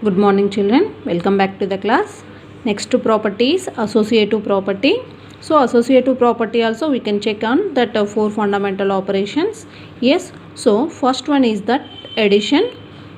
Good morning children, welcome back to the class. Next property is associative property. So associative property also we can check on that four fundamental operations. Yes, so first one is that addition.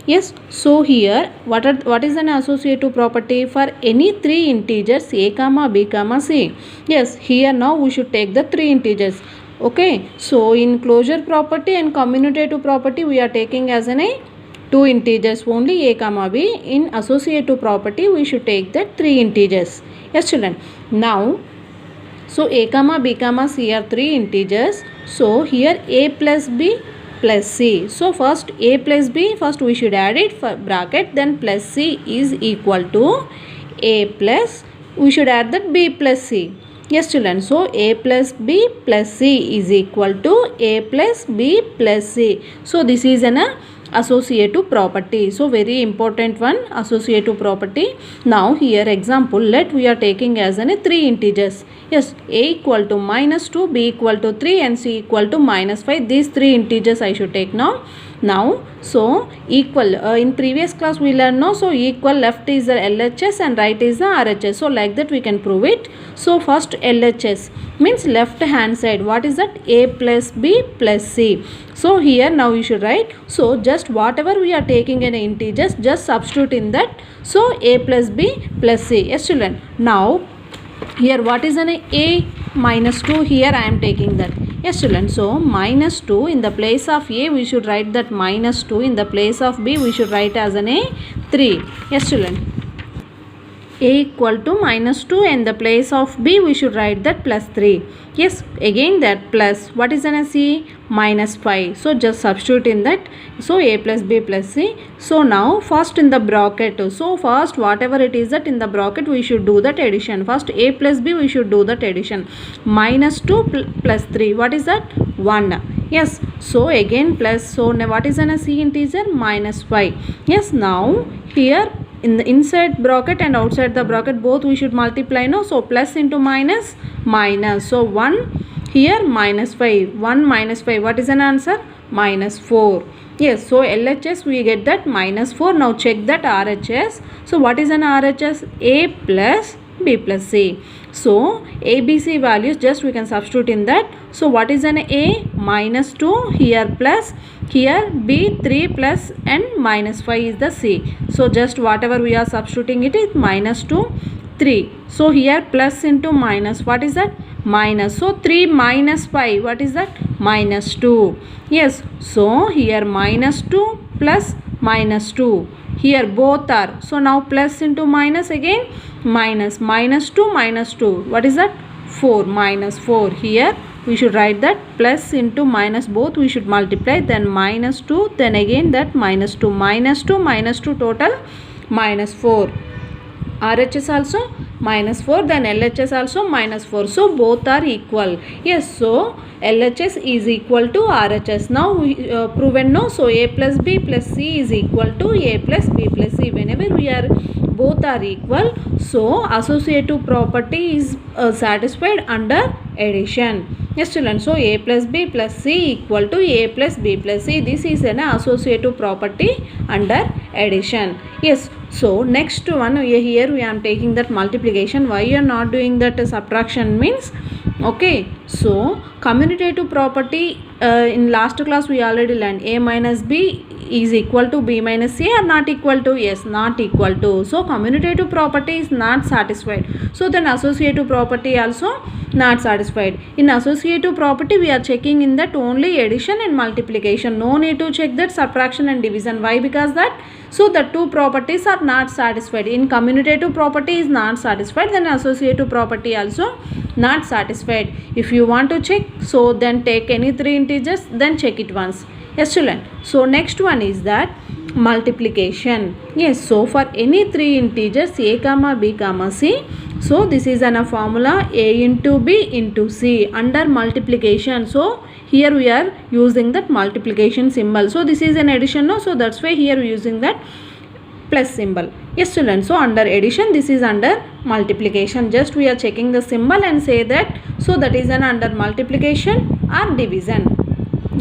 Yes, so here what is an associative property for any three integers a comma b comma c. Yes, here now we should take the three integers. Okay, so in closure property and commutative property we are taking as an a two integers only a comma b. In associative property we should take that three integers. Yes children, now so a comma b comma c are three integers. So here a plus b plus c. So first a plus b, first we should add it for bracket, then plus c is equal to a plus, we should add that b plus c. Yes children, so a plus b plus c is equal to a plus b plus c. So this is an associative property. So very important one, associative property. Now here example, let we are taking as an three integers. Yes, a equal to minus 2, b equal to 3 and c equal to minus 5. These three integers I should take now. So equal, in previous class we learned no, so equal left is the LHS and right is the RHS. So like that we can prove it. So first LHS means left hand side, what is that? A plus b plus c. So here now you should write, so just whatever we are taking in integers, just substitute in that. So a plus b plus c. Yes children, now here what is an a minus 2, here I am taking that. Yes children, so minus 2 in the place of a we should write that minus 2, in the place of b we should write as an a 3. Yes children, a equal to minus 2 in the place of b we should write that plus 3. Yes, again that plus, what is an c? Minus 5. So just substitute in that. So a plus b plus c. So now first in the bracket, so first whatever it is that in the bracket we should do that addition. First a plus b we should do that addition. Minus 2 plus 3, what is that? 1. Yes, so again plus, so now what is an c integer? Minus 5. Yes, now here in the inside bracket and outside the bracket both we should multiply, no? So plus into minus, minus. So 1 here minus 5, 1 minus 5, what is an answer? Minus 4. Yes, so LHS we get that minus 4. Now check that RHS. So what is an RHS? A plus b plus c. So ABC values just we can substitute in that. So what is an A? Minus 2, here plus, here b 3 plus and minus 5 is the c. So just whatever we are substituting it is minus 2, 3. So here plus into minus, what is that? Minus. So 3 minus 5, what is that? Minus 2. Yes, so here minus 2 plus minus 2. Here both are. So now plus into minus again, minus. Minus 2 minus 2. What is that? 4. Minus 4. Here we should write that plus into minus, both we should multiply, then minus 2, then again that minus 2. Minus 2 minus 2 total minus 4. RHS also minus 4, then LHS also minus 4. So both are equal. Yes, so LHS is equal to RHS. Now we proven, no? So a plus b plus c is equal to a plus b plus c. Whenever we are both are equal, so associative property is satisfied under addition. Yes children, so a plus b plus c equal to a plus b plus c. This is an associative property under addition. Yes, so next one, here we are taking that multiplication. Why you are not doing that subtraction means, okay, so commutative property in last class we already learned a minus b is equal to b minus c or not equal to? Yes, not equal to. So commutative property is not satisfied. So then associative property also not satisfied. In associative property we are checking in that only addition and multiplication. No need to check that subtraction and division. Why? Because that, so the two properties are not satisfied. In commutative property is not satisfied, then associative property also not satisfied. If you want to check, so then take any three integers, then check it once. Yes children, so next one is that multiplication. Yes, so for any three integers a comma b comma c, so this is a formula a into b into c under multiplication. So here we are using that multiplication symbol. So this is an addition, no? So that's why here we are using that plus symbol. Yes children, so under addition, this is under multiplication. Just we are checking the symbol and say that, so that is an under multiplication or division.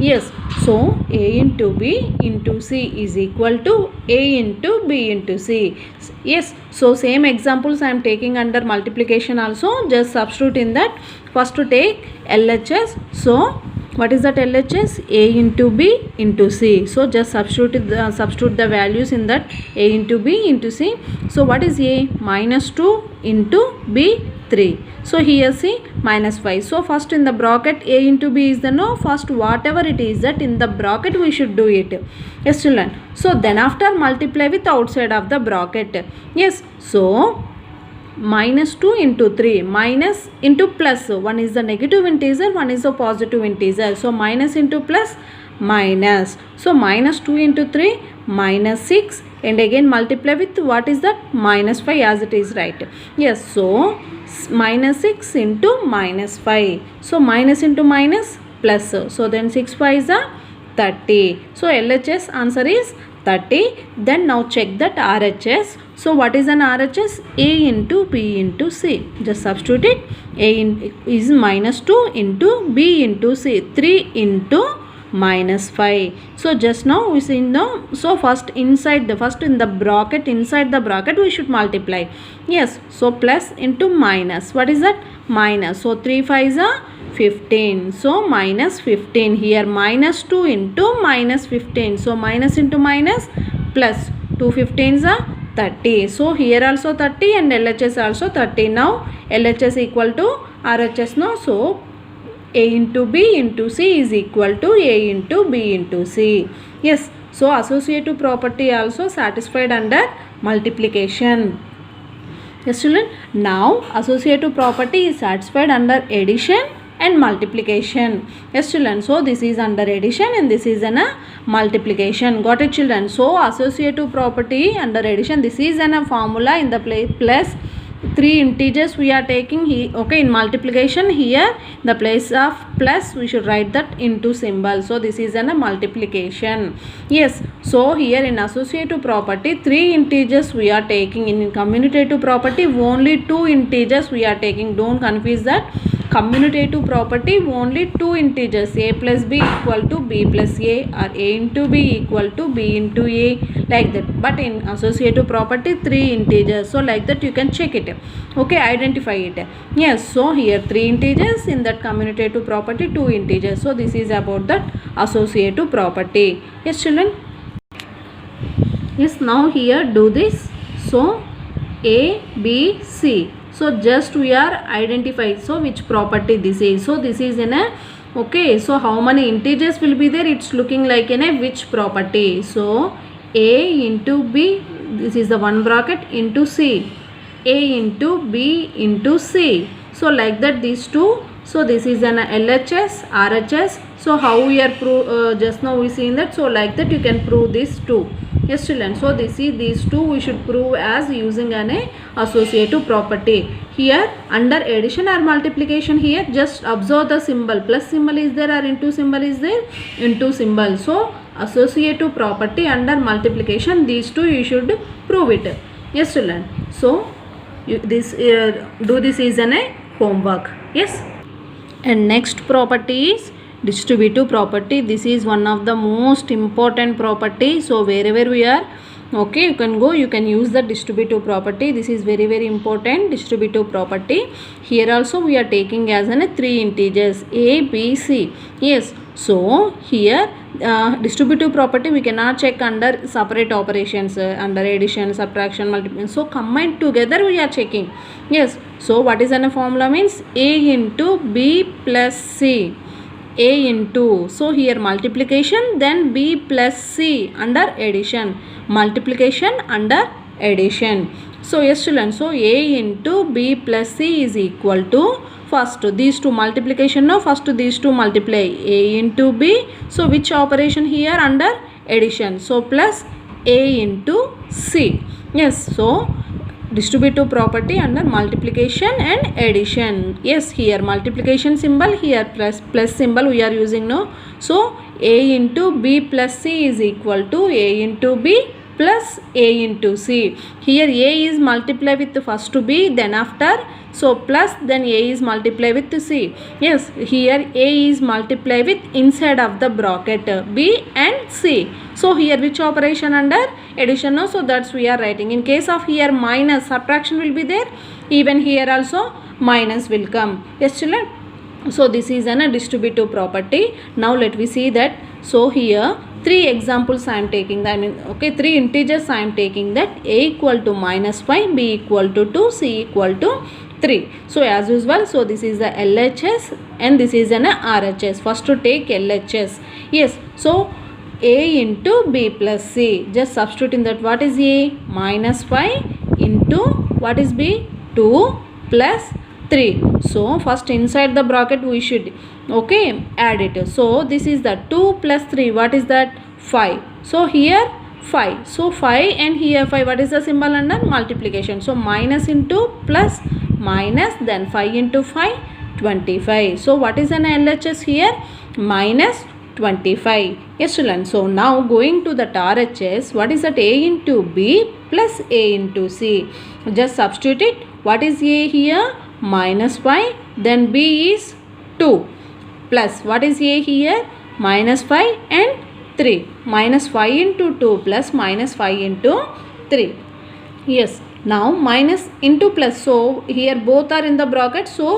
Yes, so A into B into C is equal to A into B into C. Yes, so same examples I am taking under multiplication also. Just substitute in that. First to take LHS. So what is that LHS? A into B into C. So just substitute the values in that. A into B into C. So what is A? Minus 2 into B 3. So here see minus 5. So first in the bracket A into B is the no. First whatever it is that in the bracket we should do it. Yes children. So then after multiply with outside of the bracket. Yes. So minus 2 into 3, minus into plus. One is the negative integer, one is the positive integer. So minus into plus, minus. So minus 2 into 3, minus 6, and again multiply with what is that? Minus 5 as it is, right? Yes, so minus 6 into minus 5. So minus into minus, plus. So then 6 5 is a 30. So LHS answer is 30. Then now check that RHS. So what is an RHS? A into B into C. Just substitute it. A is minus 2 into B into C. 3 into minus 5. So just now we see no. So first in the bracket, inside the bracket we should multiply. Yes. So plus into minus. What is that? Minus. So 3 5 is a 15. So minus 15. Here minus 2 into minus 15. So minus into minus, plus 2 15s are 30. So here also 30 and LHS also 30. Now LHS equal to RHS. No. So A into B into C is equal to A into B into C. Yes. So associative property also satisfied under multiplication. Yes children. Now associative property is satisfied under addition and multiplication. Yes children. So this is under addition and this is an multiplication. Got it children? So associative property under addition, this is a formula in the place plus 3 integers we are taking here. Okay, in multiplication here the place of plus we should write that into symbol. So this is a multiplication. Yes, so here in associative property 3 integers we are taking. In commutative property only 2 integers we are taking. Don't confuse that. Commutative property only 2 integers, A plus B equal to B plus A, or A into B equal to B into A, like that. But in associative property 3 integers. So like that you can check it. Okay, identify it. Yes, so here 3 integers, in that commutative property 2 integers. So this is about that associative property. Yes children. Yes, now here do this. So A, B, C. So just we are identifying. So which property this is. So this is in a, okay, so how many integers will be there? It's looking like in a which property. So A into B, this is the one bracket, into C. A into B into C. So like that these two. So this is an LHS, RHS. So how we are just now we seen that. So like that you can prove these two. Yes children. So this is these two we should prove as using an associative property. Here under addition or multiplication, here just observe the symbol. Plus symbol is there or into symbol is there? Into symbol. So associative property under multiplication, these two you should prove it. Yes children. So do this is an homework. Yes. And next property is distributive property. This is one of the most important property. So wherever we are, okay, you can go, you can use the distributive property. This is very very important, distributive property. Here also we are taking as an 3 integers, A, B, C. Yes, so here distributive property we cannot check under separate operations, under addition, subtraction, multiplication. So combined together we are checking. Yes, so what is an formula means? A into B plus C. A into, so here multiplication, then B plus C under addition, multiplication under addition. So yes children, so A into B plus C is equal to, first these two multiplication, now first these two multiply, A into B. So which operation here? Under addition. So plus A into C. Yes, so distributive property under multiplication and addition. Yes, here multiplication symbol, here plus symbol we are using now. So A into B plus C is equal to A into B plus A into C. Here A is multiplied with the first B, then after, so plus, then A is multiplied with C. Yes, here A is multiplied with inside of the bracket B and C. So here which operation under addition? No, so that's we are writing. In case of here minus, subtraction will be there. Even here also minus will come. Yes children. So this is a distributive property. Now let me see that. So here three examples I am taking. I mean, okay, three integers I am taking, that A equal to -5, B equal to 2, C equal to 3. So as usual, so this is the LHS and this is an RHS. First to take LHS. Yes, so A into B plus C. Just substitute in that. What is A? -5 into what is B? 2 plus 3. So first inside the bracket we should, okay, add it. So this is the 2 plus 3. What is that? 5. So here 5. So 5 and here 5. What is the symbol under? Multiplication. So minus into plus minus, then 5 into 5, 25. So what is an LHS here? Minus 25. Yes children. So now going to that RHS, what is that? A into B plus A into C. Just substitute it. What is A here? -5, then B is 2 plus what is A here? -5 and 3. -5 into 2 plus -5 into 3. Yes, now minus into plus. So here both are in the bracket. So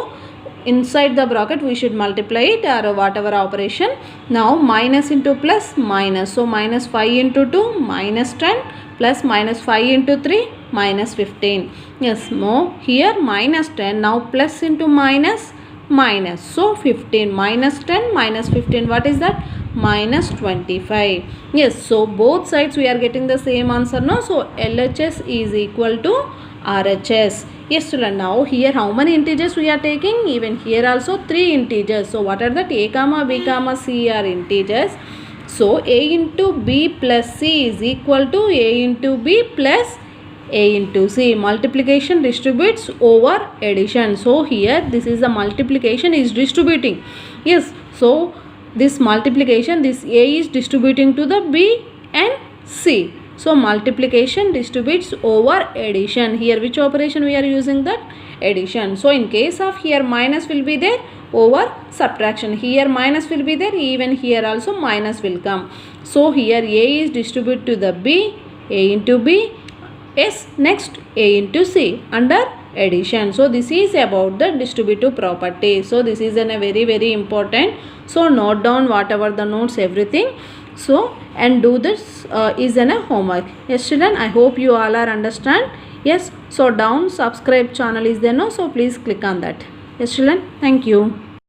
inside the bracket we should multiply it or whatever operation. Now minus into plus minus. So -5 into 2 -10 plus -5 into 3 -15. Yes, no, here -10. Now plus into minus minus. So 15 -10 -15. What is that? -25. Yes, so both sides we are getting the same answer. No, so LHS is equal to RHS. Yes children, now here how many integers we are taking? Even here also 3 integers. So what are that? A comma B comma C are integers. So A into B plus C is equal to A into B plus A into C. Multiplication distributes over addition. So here this is the multiplication is distributing. Yes, so this multiplication, this A is distributing to the B and C. So multiplication distributes over addition. Here which operation we are using? That addition. So in case of here minus will be there, over subtraction. Here minus will be there, even here also minus will come. So here A is distributed to the B, A into B. Yes, next A into C under addition. So this is about the distributive property. So this is a very important. So note down whatever the notes, everything. So and do this is a homework. Yes children, I hope you all are understand. Yes, so down subscribe channel is there, no, so please click on that. Yes children, thank you.